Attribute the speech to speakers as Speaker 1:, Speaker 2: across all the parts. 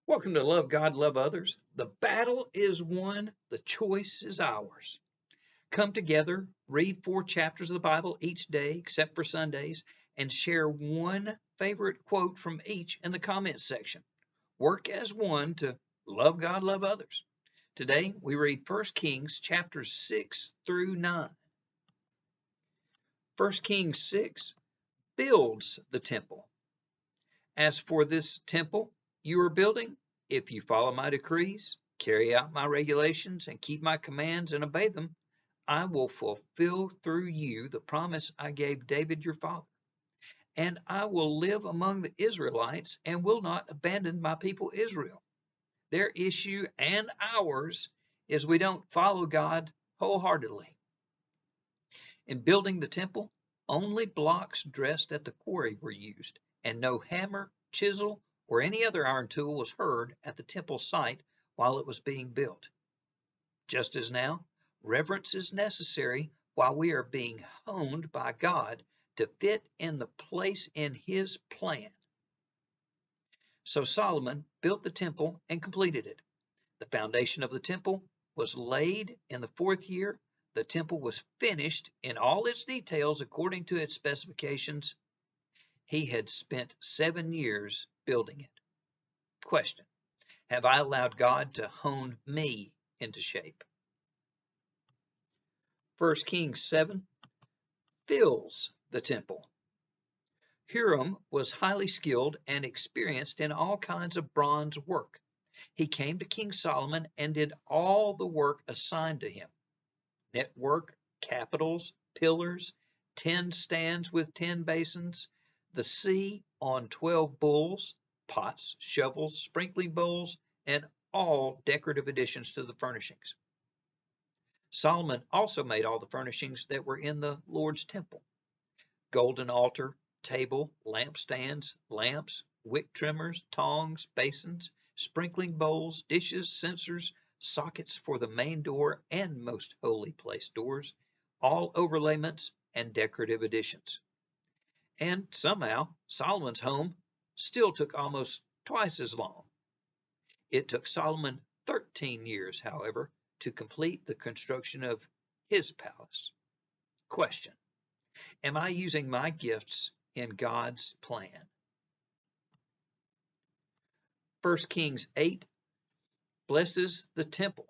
Speaker 1: Welcome to Love God, Love Others. The battle is won, the choice is ours. Come together, read 4 chapters of the Bible each day, except for Sundays, and share one favorite quote from each in the comments section. Work as one to love God, love others. Today we read 1 Kings chapters 6 through 9. 1 Kings 6 builds the temple. As for this temple you are building, if you follow my decrees, carry out my regulations, and keep my commands and obey them, I will fulfill through you the promise I gave David your father. And I will live among the Israelites and will not abandon my people Israel. Their issue and ours is we don't follow God wholeheartedly. In building the temple, only blocks dressed at the quarry were used, and no hammer, chisel, or any other iron tool was heard at the temple site while it was being built. Just as now, reverence is necessary while we are being honed by God to fit in the place in His plan. So Solomon built the temple and completed it. The foundation of the temple was laid in the 4th year. The temple was finished in all its details according to its specifications. He had spent 7 years building it. Question: have I allowed God to hone me into shape? 1 Kings 7 fills the temple. Huram was highly skilled and experienced in all kinds of bronze work. He came to King Solomon and did all the work assigned to him: network, capitals, pillars, 10 stands with 10 basins, the sea on 12 bulls, pots, shovels, sprinkling bowls, and all decorative additions to the furnishings. Solomon also made all the furnishings that were in the Lord's temple: golden altar, table, lampstands, lamps, wick trimmers, tongs, basins, sprinkling bowls, dishes, censers, sockets for the main door and most holy place doors, all overlayments and decorative additions. And somehow Solomon's home still took almost twice as long. It took Solomon 13 years, however, to complete the construction of his palace. Question: am I using my gifts in God's plan? 1 Kings 8 blesses the temple.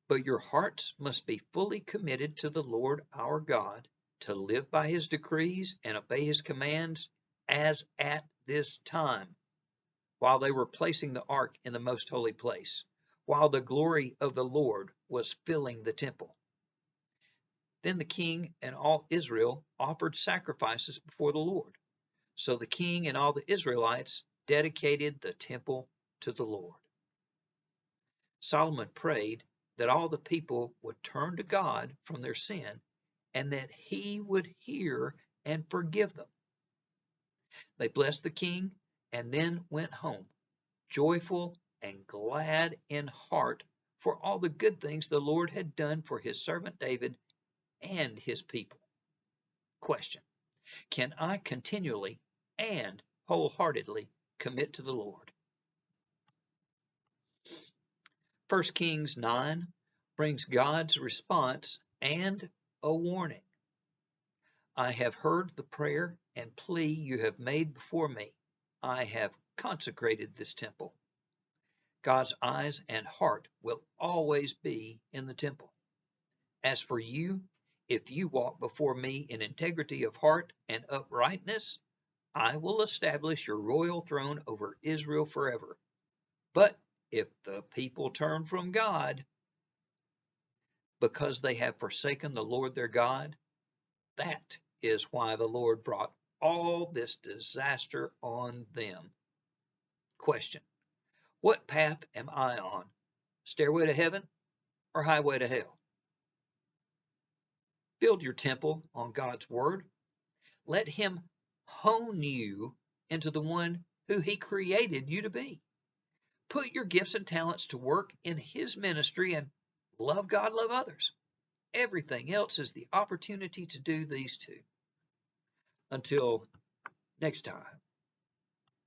Speaker 1: But your hearts must be fully committed to the Lord our God, to live by his decrees and obey his commands, as at this time, while they were placing the ark in the most holy place, while the glory of the Lord was filling the temple. Then the king and all Israel offered sacrifices before the Lord. So the king and all the Israelites dedicated the temple to the Lord. Solomon prayed that all the people would turn to God from their sin and that he would hear and forgive them. They blessed the king and then went home, joyful and glad in heart for all the good things the Lord had done for his servant David and his people. Question: can I continually and wholeheartedly commit to the Lord? 1 Kings 9 brings God's response and a warning. I have heard the prayer and plea you have made before me. I have consecrated this temple. God's eyes and heart will always be in the temple. As for you, if you walk before me in integrity of heart and uprightness, I will establish your royal throne over Israel forever. But if the people turn from God, because they have forsaken the Lord their God, that is why the Lord brought all this disaster on them. Question: what path am I on? Stairway to heaven or highway to hell? Build your temple on God's word. Let him hone you into the one who he created you to be. Put your gifts and talents to work in his ministry and love God, love others. Everything else is the opportunity to do these two. Until next time.